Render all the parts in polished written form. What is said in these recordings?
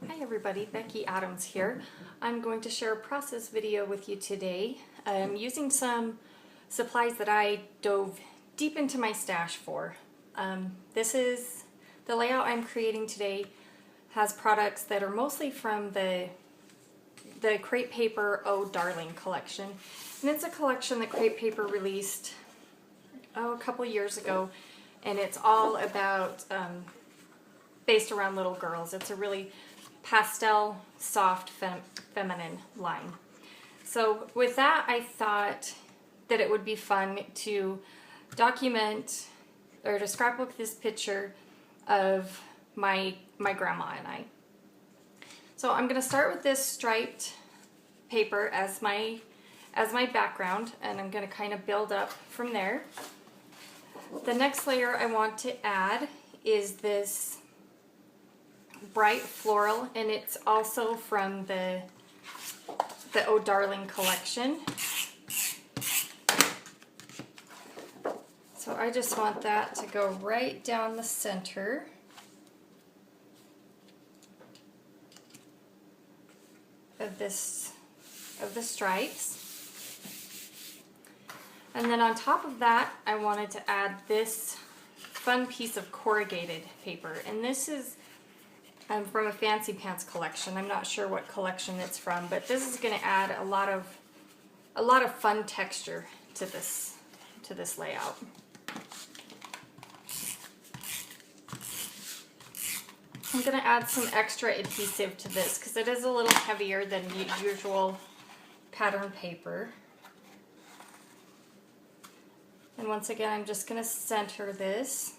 Hi everybody, Becky Adams here. I'm going to share a process video with you today. I'm using some supplies that I dove deep into my stash for. This is the layout I'm creating today. Has products that are mostly from the Crepe Paper Oh Darling collection. And it's a collection that Crepe Paper released a couple years ago, and it's all about based around little girls. It's a really pastel, soft, feminine line. So with that, I thought that it would be fun to document or to scrapbook this picture of my grandma and I. So I'm going to start with this striped paper as my background, and I'm going to kind of build up from there. The next layer I want to add is this bright floral, and it's also from the Oh Darling collection. So I just want that to go right down the center. Of the stripes. And then on top of that, I wanted to add this fun piece of corrugated paper, and this is from a Fancy Pants collection. I'm not sure what collection it's from, but this is going to add a lot of fun texture to this layout. I'm going to add some extra adhesive to this because it is a little heavier than usual pattern paper. And once again, I'm just going to center this.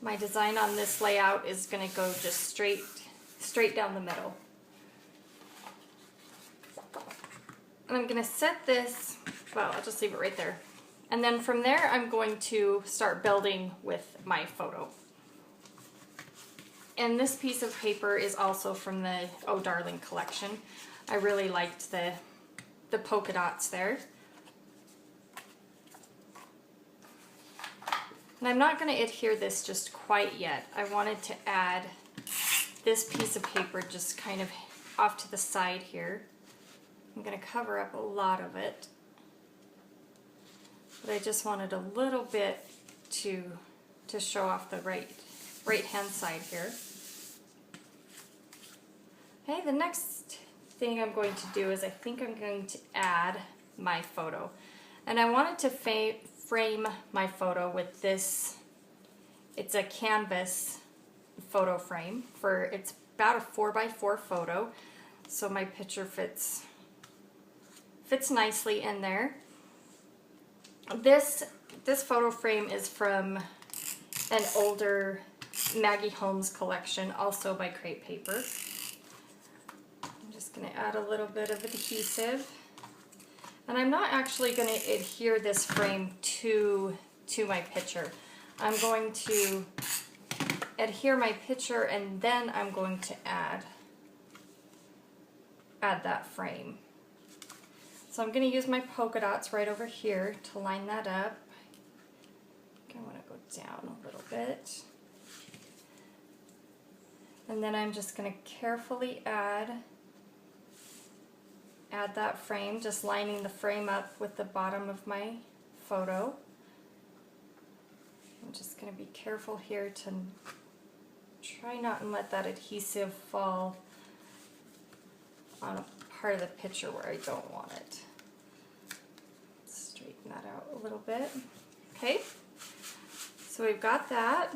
My design on this layout is going to go just straight down the middle. And I'm going to set this, well, I'll just leave it right there. And then from there, I'm going to start building with my photo. And this piece of paper is also from the Oh Darling collection. I really liked the polka dots there. And I'm not going to adhere this just quite yet. I wanted to add this piece of paper just kind of off to the side here. I'm going to cover up a lot of it, but I just wanted a little bit to show off the right hand side here. Okay, the next thing I'm going to do is I think I'm going to add my photo. And I wanted to frame my photo with this. It's a canvas photo frame. It's about a 4x4 photo, so my picture fits nicely in there. This photo frame is from an older Maggie Holmes collection, also by Crepe Paper. I'm just going to add a little bit of adhesive. And I'm not actually going to adhere this frame to my picture. I'm going to adhere my picture, and then I'm going to add that frame. So I'm going to use my polka dots right over here to line that up. I want to go down a little bit. And then I'm just going to carefully add that frame, just lining the frame up with the bottom of my photo. I'm just going to be careful here to try not and let that adhesive fall on a part of the picture where I don't want it. Straighten that out a little bit. Okay, so we've got that.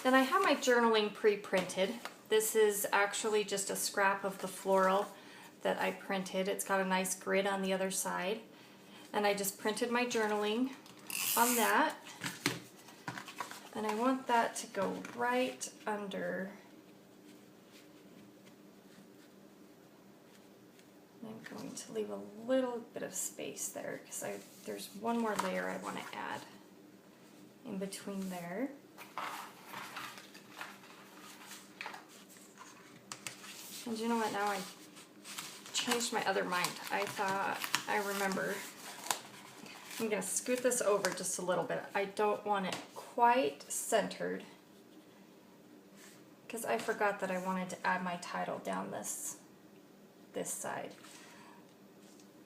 Then I have my journaling pre-printed. This is actually just a scrap of the floral that I printed. It's got a nice grid on the other side, and I just printed my journaling on that, and I want that to go right under. I'm going to leave a little bit of space there because there's one more layer I want to add in between there. And you know what, now I changed my other mind. I remember. I'm going to scoot this over just a little bit. I don't want it quite centered because I forgot that I wanted to add my title down this side.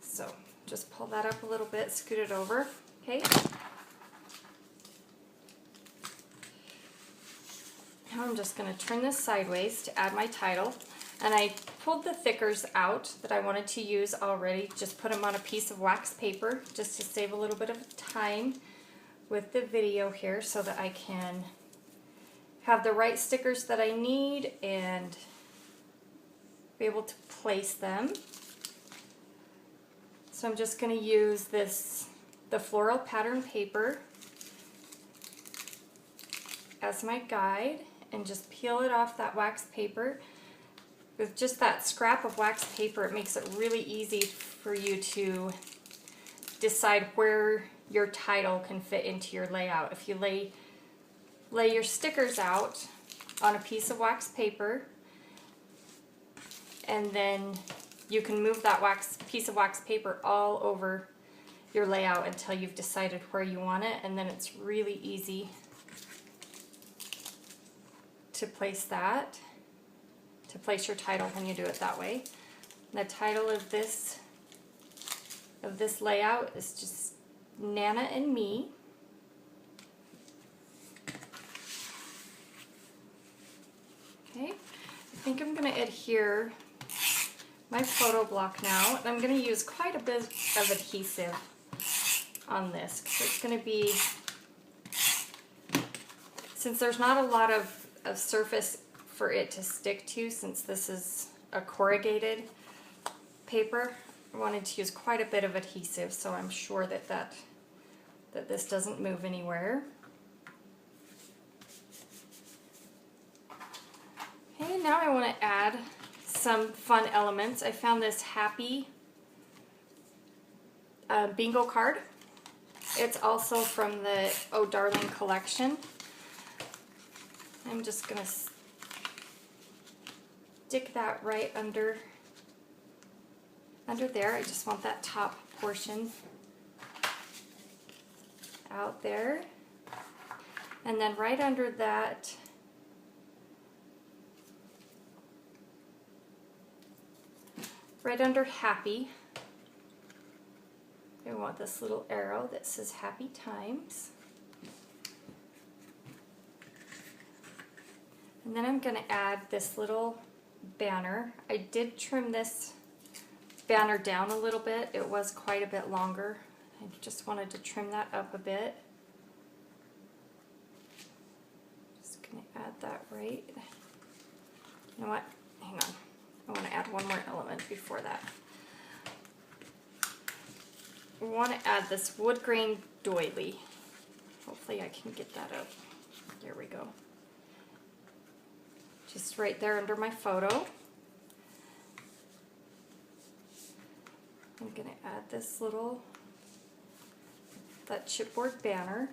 So just pull that up a little bit, scoot it over, okay? Now I'm just going to turn this sideways to add my title. And I pulled the thickers out that I wanted to use already, just put them on a piece of wax paper just to save a little bit of time with the video here so that I can have the right stickers that I need and be able to place them. So I'm just going to use the floral pattern paper as my guide and just peel it off that wax paper. With just that scrap of wax paper, it makes it really easy for you to decide where your title can fit into your layout. If you lay your stickers out on a piece of wax paper, and then you can move that piece of wax paper all over your layout until you've decided where you want it, and then it's really easy to place your title when you do it that way. The title of this layout is just Nana and Me. Okay, I think I'm going to adhere my photo block now, and I'm going to use quite a bit of adhesive on this because it's going to be, since there's not a lot of surface for it to stick to, since this is a corrugated paper, I wanted to use quite a bit of adhesive so I'm sure that this doesn't move anywhere. Okay, now I want to add some fun elements. I found this happy bingo card. It's also from the Oh Darling collection. I'm just going to stick that right under there. I just want that top portion out there. And then right under that, right under happy, I want this little arrow that says Happy Times. And then I'm going to add this little banner. I did trim this banner down a little bit. It was quite a bit longer. I just wanted to trim that up a bit. Just going to add that right. You know what? Hang on. I want to add one more element before that. I want to add this wood grain doily. Hopefully I can get that up. There we go. Just right there under my photo. I'm going to add this that chipboard banner.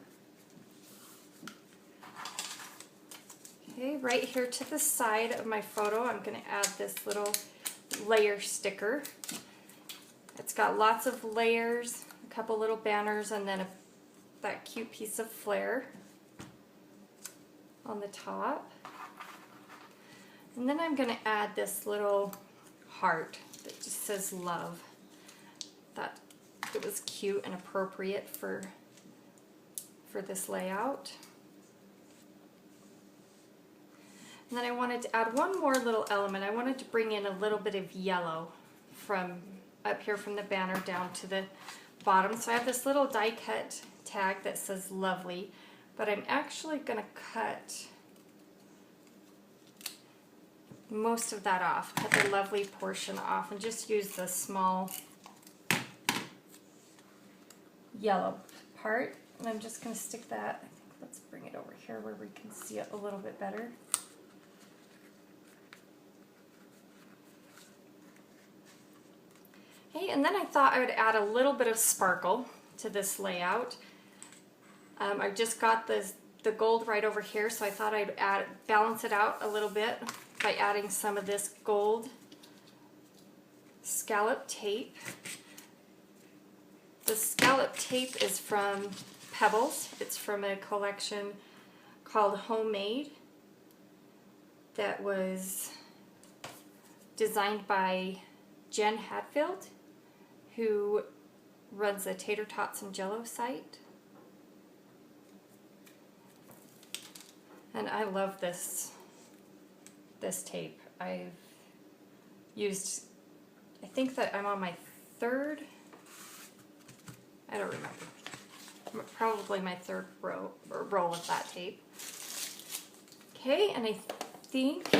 Okay, right here to the side of my photo, I'm going to add this little layer sticker. It's got lots of layers, a couple little banners, and then that cute piece of flair on the top. And then I'm going to add this little heart that just says love. Thought it was cute and appropriate for this layout. And then I wanted to add one more little element. I wanted to bring in a little bit of yellow from up here from the banner down to the bottom. So I have this little die cut tag that says lovely, but I'm actually going to cut most of that off, cut the lovely portion off, and just use the small yellow part. And I'm just going to stick that, I think, let's bring it over here where we can see it a little bit better. Okay, and then I thought I would add a little bit of sparkle to this layout. I just got the gold right over here, so I thought I'd balance it out a little bit by adding some of this gold scallop tape. The scallop tape is from Pebbles. It's from a collection called Homemade. that was designed by Jen Hadfield, who runs the Tater Tots and Jello site. And I love this tape. I've used, I think that I'm on my third, I don't remember, probably my third roll of that tape. Okay, and I think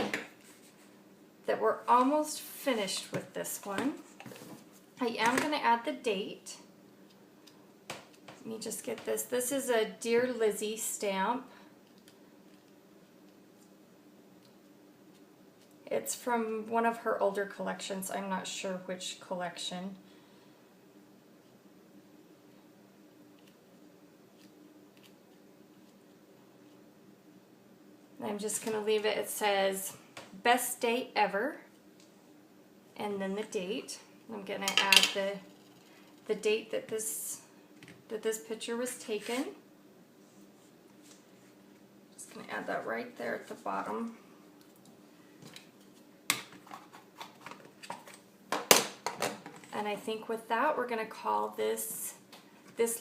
that we're almost finished with this one. I am going to add the date. Let me just get this. This is a Dear Lizzie stamp. It's from one of her older collections. I'm not sure which collection. I'm just going to leave it. It says, best day ever, and then the date. I'm going to add the date that this picture was taken. Just going to add that right there at the bottom. And I think with that, we're going to call this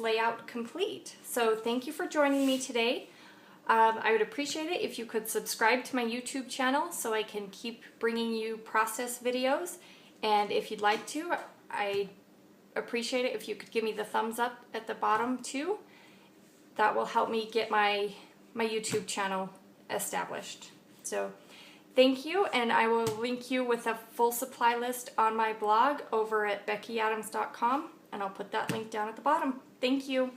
layout complete. So thank you for joining me today. I would appreciate it if you could subscribe to my YouTube channel so I can keep bringing you process videos. And if you'd like to, I appreciate it if you could give me the thumbs up at the bottom too. That will help me get my YouTube channel established. So thank you, and I will link you with a full supply list on my blog over at beckyadams.com, and I'll put that link down at the bottom. Thank you.